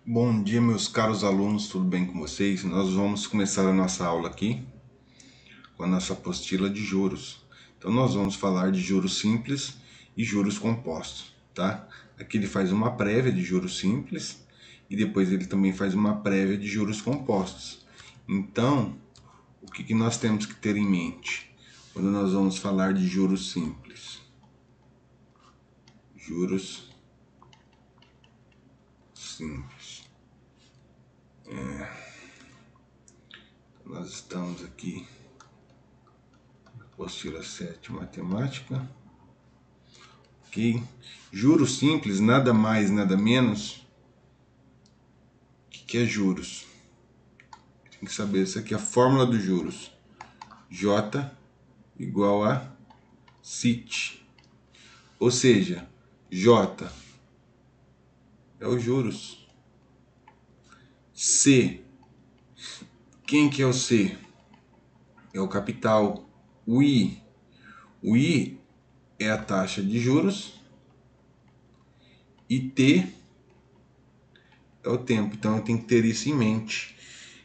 Bom dia, meus caros alunos, tudo bem com vocês? Nós vamos começar a nossa aula aqui com a nossa apostila de juros. Então, nós vamos falar de juros simples e juros compostos, tá? Aqui ele faz uma prévia de juros simples e depois ele também faz uma prévia de juros compostos. Então, o que nós temos que ter em mente quando nós vamos falar de juros simples? Juros simples. Nós estamos aqui na apostila 7, matemática. Ok? Juros simples, nada mais, nada menos. O que é juros? Tem que saber, essa aqui é a fórmula dos juros. J igual a CIT. Ou seja, J é os juros. C, quem que é o C? É o capital. O I é a taxa de juros. E T é o tempo. Então eu tenho que ter isso em mente.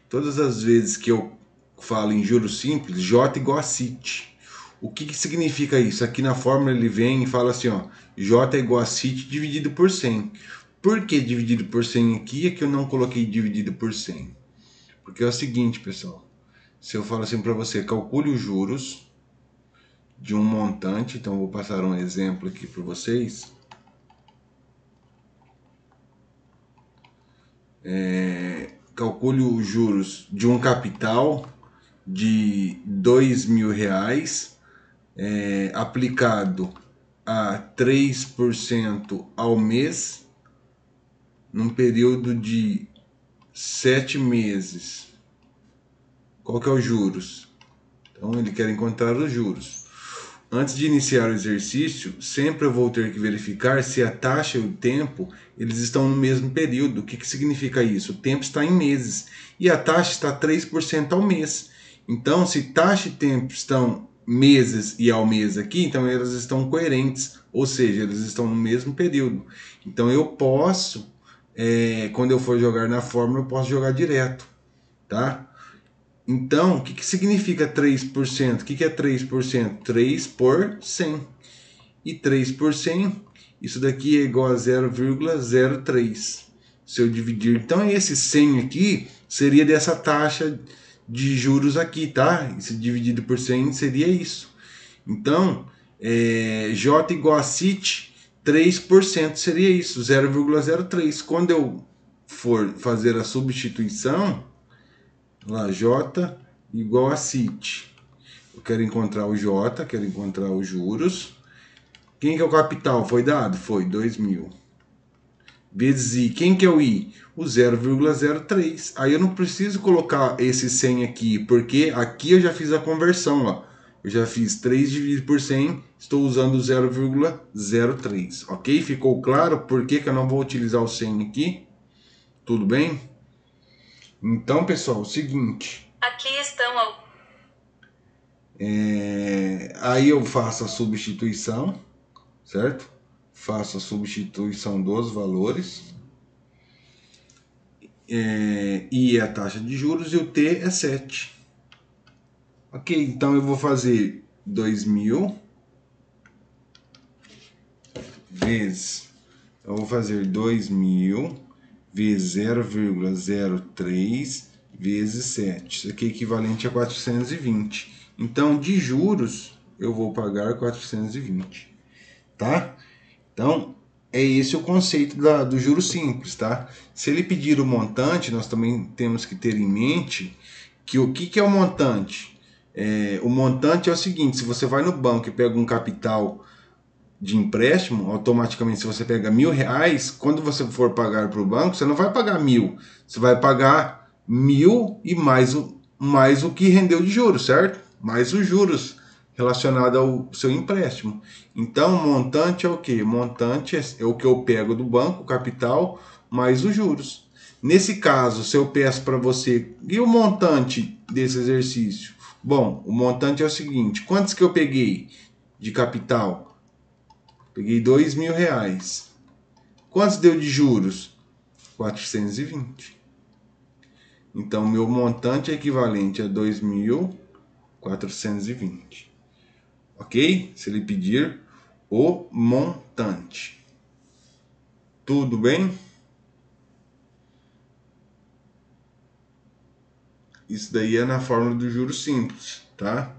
Todas as vezes que eu falo em juros simples, J igual a CIT. O que significa isso? Aqui na fórmula ele vem e fala assim, ó, J é igual a CIT dividido por 100. Por que dividido por 100 aqui é que eu não coloquei dividido por 100? Porque é o seguinte, pessoal. Se eu falo assim para você, calcule os juros de um montante, então eu vou passar um exemplo aqui para vocês. Calcule os juros de um capital de R$ 2.000, aplicado a 3% ao mês, num período de 7 meses. Qual que é os juros? Então ele quer encontrar os juros. Antes de iniciar o exercício, sempre eu vou ter que verificar se a taxa e o tempo eles estão no mesmo período. O que significa isso? O tempo está em meses e a taxa está 3% ao mês. Então, se taxa e tempo estão meses e ao mês aqui, então elas estão coerentes, ou seja, eles estão no mesmo período. Então eu posso, quando eu for jogar na fórmula, eu posso jogar direto, tá? Então, o que significa 3%? O que é 3%? 3 por 100. E 3 por 100, isso daqui é igual a 0,03. Se eu dividir, então esse 100 aqui seria dessa taxa de juros aqui, tá? E se dividido por 100 seria isso. Então, J igual a CIT, 3% seria isso, 0,03. Quando eu for fazer a substituição, lá, J igual a CIT. Eu quero encontrar o J, quero encontrar os juros. Quem que é o capital? Foi dado? Foi 2.000. Vezes I. Quem que é o I? O 0,03. Aí eu não preciso colocar esse 100 aqui, porque aqui eu já fiz a conversão, ó. Eu já fiz 3 dividido por 100, estou usando o 0,03, ok? Ficou claro por que eu não vou utilizar o 100 aqui? Tudo bem? Então, pessoal, é o seguinte. Aqui estão aí eu faço a substituição, certo? Faço a substituição dos valores. I é a taxa de juros e o T é 7. Ok, então eu vou fazer 2.000 vezes... Eu vou fazer 2.000 vezes 0,03 vezes 7. Isso aqui é equivalente a 420. Então, de juros, eu vou pagar 420. Tá? Então, é esse o conceito do juro simples, tá? Se ele pedir o montante, nós também temos que ter em mente que o que é o montante? O montante é o seguinte, se você vai no banco e pega um capital de empréstimo, automaticamente se você pega R$ 1.000, quando você for pagar para o banco, você não vai pagar 1.000, você vai pagar 1.000 e mais o que rendeu de juros, certo? Mais os juros relacionado ao seu empréstimo. Então, montante é o que? Montante é o que eu pego do banco, o capital, mais os juros. Nesse caso, se eu peço para você, e o montante desse exercício? Bom, o montante é o seguinte, quantos que eu peguei de capital? Peguei R$ 2.000. Quantos deu de juros? 420. Então, meu montante é equivalente a 2.420. Ok? Se ele pedir o montante. Tudo bem? Isso daí é na fórmula do juros simples, tá?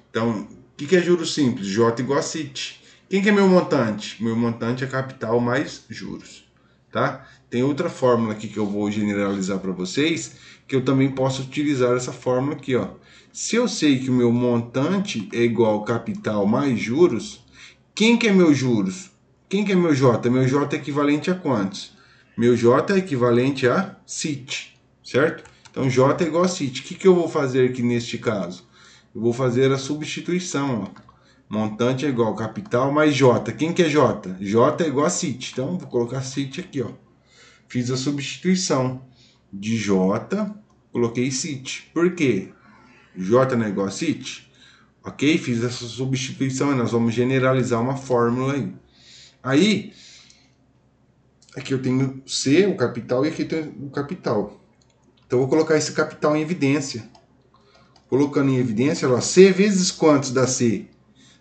Então, o que é juros simples? J igual a CIT. Quem que é meu montante? Meu montante é capital mais juros, tá? Tem outra fórmula aqui que eu vou generalizar para vocês, que eu também posso utilizar essa fórmula aqui, ó. Se eu sei que o meu montante é igual ao capital mais juros, quem que é meu juros? Quem que é meu J? Meu J é equivalente a quantos? Meu J é equivalente a CIT, certo? Então, J é igual a CIT. O que eu vou fazer aqui neste caso? Eu vou fazer a substituição, ó. Montante é igual ao capital mais J. Quem que é J? J é igual a CIT. Então, vou colocar CIT aqui, ó. Fiz a substituição de J, coloquei CIT. Por quê? J não é igual a CIT? Ok? Fiz essa substituição e nós vamos generalizar uma fórmula aí. Aí, aqui eu tenho C, o capital, e aqui eu tenho o capital. Então, eu vou colocar esse capital em evidência. Colocando em evidência, ó, C vezes quantos dá C?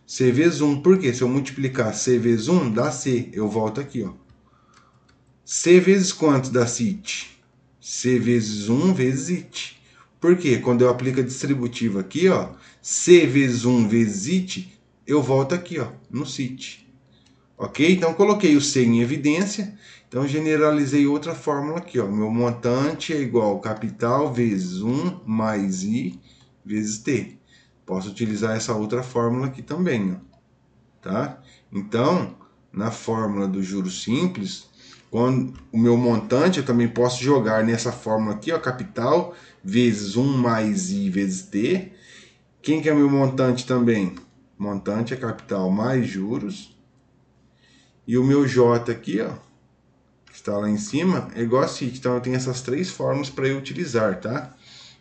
C vezes 1. Por quê? Se eu multiplicar C vezes 1, dá C. Eu volto aqui, ó. C vezes quantos dá CIT? C vezes 1 vezes IT. Por quê? Quando eu aplico a distributiva aqui, ó, C vezes 1 vezes IT, eu volto aqui, ó, no CIT. Ok? Então, coloquei o C em evidência. Então, generalizei outra fórmula aqui, ó. Meu montante é igual ao capital vezes 1 mais I vezes T. Posso utilizar essa outra fórmula aqui também, ó, tá? Então, na fórmula do juros simples, quando o meu montante, eu também posso jogar nessa fórmula aqui, ó, capital vezes 1 mais I vezes T. Quem que é o meu montante também? Montante é capital mais juros. E o meu J aqui, ó, que está lá em cima, é igual a CIT. Então, eu tenho essas três fórmulas para eu utilizar, tá?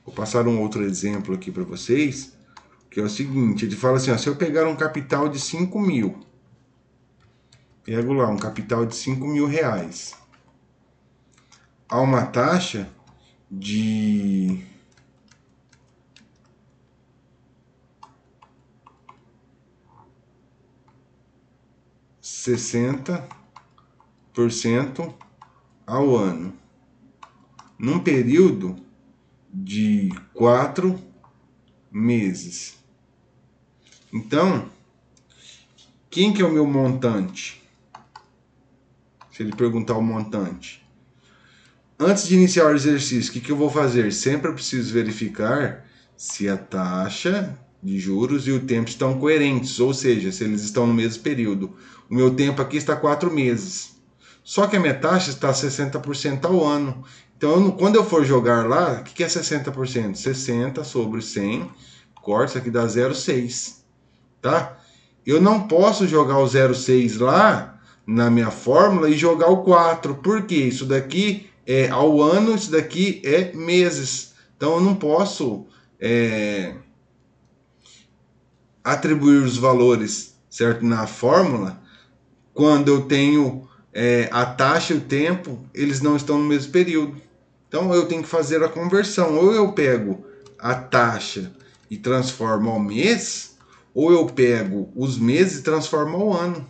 Vou passar um outro exemplo aqui para vocês, que é o seguinte, ele fala assim, ó, se eu pegar um capital de 5 mil, pego lá um capital de 5 mil reais, a uma taxa de 60% ao ano, num período de 4 meses. Então, quem que é o meu montante? Se ele perguntar o montante. Antes de iniciar o exercício, o que eu vou fazer? Sempre eu preciso verificar se a taxa de juros e o tempo estão coerentes, ou seja, se eles estão no mesmo período. O meu tempo aqui está 4 meses. Só que a minha taxa está 60% ao ano. Então, quando eu for jogar lá, o que é 60%? 60 sobre 100, corta, isso aqui dá 0,6. Tá? Eu não posso jogar o 0,6 lá na minha fórmula e jogar o 4. Por quê? Isso daqui é ao ano, isso daqui é meses. Então eu não posso atribuir os valores, certo, na fórmula quando eu tenho a taxa e o tempo, eles não estão no mesmo período. Então eu tenho que fazer a conversão. Ou eu pego a taxa e transformo ao mês, ou eu pego os meses e transformo ao ano.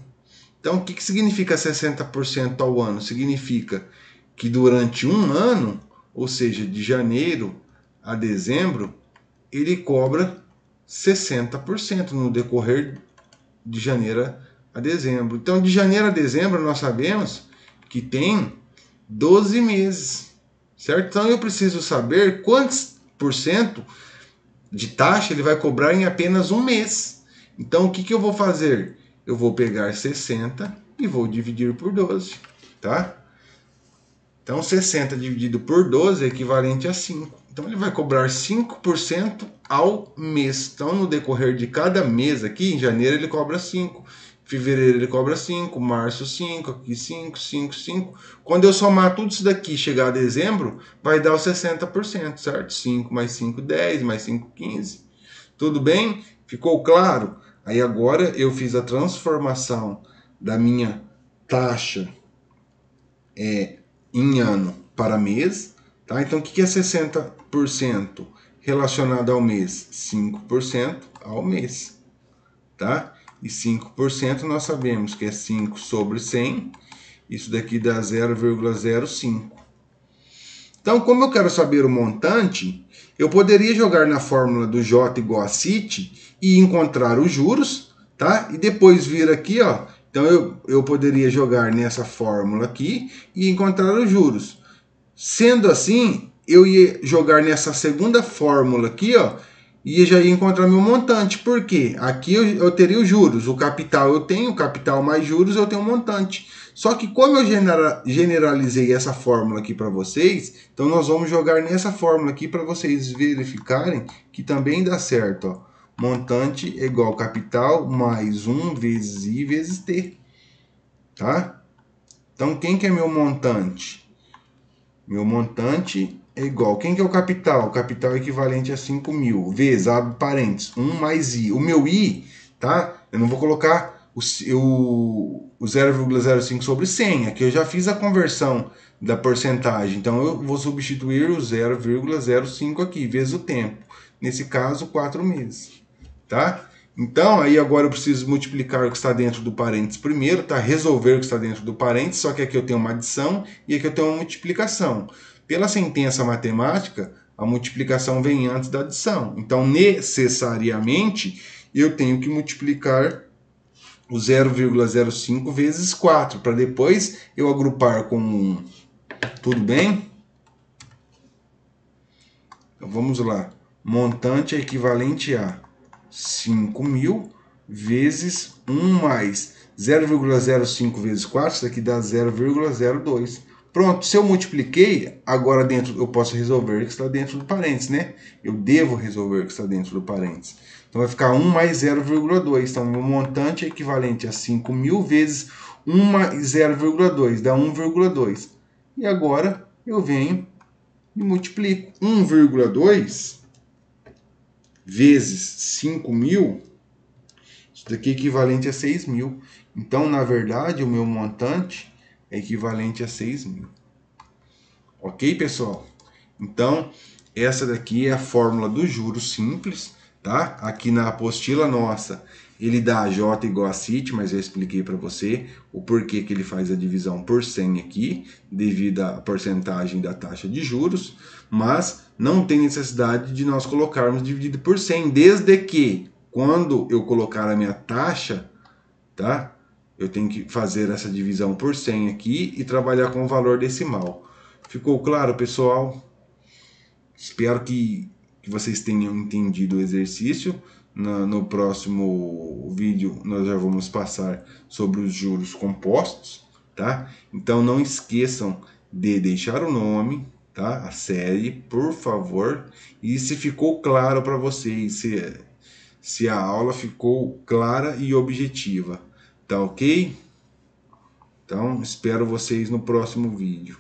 Então, o que significa 60% ao ano? Significa que durante um ano, ou seja, de janeiro a dezembro, ele cobra 60% no decorrer de janeiro a dezembro. Então, de janeiro a dezembro, nós sabemos que tem 12 meses, certo? Então, eu preciso saber quantos por cento de taxa ele vai cobrar em apenas um mês. Então, o que eu vou fazer? Eu vou pegar 60 e vou dividir por 12, tá? Então, 60 dividido por 12 é equivalente a 5. Então, ele vai cobrar 5% ao mês. Então, no decorrer de cada mês aqui, em janeiro ele cobra 5. Fevereiro ele cobra 5, março 5, aqui 5, 5, 5. Quando eu somar tudo isso daqui, chegar a dezembro, vai dar os 60%, certo? 5 mais 5, 10, mais 5, 15. Tudo bem? Ficou claro? Aí agora eu fiz a transformação da minha taxa em ano para mês, tá? Então, o que é 60% relacionado ao mês? 5% ao mês, tá? E 5% nós sabemos que é 5 sobre 100, isso daqui dá 0,05. Então, como eu quero saber o montante, eu poderia jogar na fórmula do J igual a CIT e encontrar os juros, tá? E depois vir aqui, ó. Então, eu poderia jogar nessa fórmula aqui e encontrar os juros. Sendo assim, eu ia jogar nessa segunda fórmula aqui, ó, e já ia encontrar meu montante. Por quê? Aqui eu teria os juros, o capital eu tenho, o capital mais juros eu tenho um montante. Só que como eu generalizei essa fórmula aqui para vocês, então nós vamos jogar nessa fórmula aqui para vocês verificarem que também dá certo, ó. Montante é igual capital mais 1 vezes I vezes T, tá? Então quem que é meu montante? Meu montante é igual. Quem que é o capital? O capital é equivalente a 5 mil. Vezes, abre parênteses, 1 mais I. O meu I, tá? Eu não vou colocar o 0,05 sobre 100. Aqui eu já fiz a conversão da porcentagem. Então eu vou substituir o 0,05 aqui, vezes o tempo. Nesse caso, 4 meses. Tá? Então, aí agora eu preciso multiplicar o que está dentro do parênteses primeiro, tá? Resolver o que está dentro do parênteses, só que aqui eu tenho uma adição e aqui eu tenho uma multiplicação. Pela sentença matemática, a multiplicação vem antes da adição. Então, necessariamente, eu tenho que multiplicar o 0,05 vezes 4, para depois eu agrupar com 1. Tudo bem? Então, vamos lá. Montante é equivalente a 5 mil vezes 1 mais 0,05 vezes 4, isso aqui dá 0,02. Pronto, se eu multipliquei, agora dentro eu posso resolver que está dentro do parênteses, né? Eu devo resolver que está dentro do parênteses. Então vai ficar 1 mais 0,2. Então meu montante é equivalente a 5 mil vezes 1 mais 0,2, dá 1,2. E agora eu venho e multiplico 1,2 vezes 5 mil, isso daqui é equivalente a 6 mil. Então, na verdade, o meu montante é equivalente a 6 mil. Ok, pessoal? Então, essa daqui é a fórmula dos juros simples, tá? Aqui na apostila nossa, ele dá J igual a CIT, mas eu expliquei para você o porquê que ele faz a divisão por 100 aqui, devido à porcentagem da taxa de juros, mas não tem necessidade de nós colocarmos dividido por 100, desde que, quando eu colocar a minha taxa, tá? Eu tenho que fazer essa divisão por 100 aqui e trabalhar com o valor decimal. Ficou claro, pessoal? Espero que vocês tenham entendido o exercício. No próximo vídeo nós já vamos passar sobre os juros compostos, tá? Então não esqueçam de deixar o nome, tá? A série, por favor. E se ficou claro para vocês, se a aula ficou clara e objetiva, tá ok? Então espero vocês no próximo vídeo.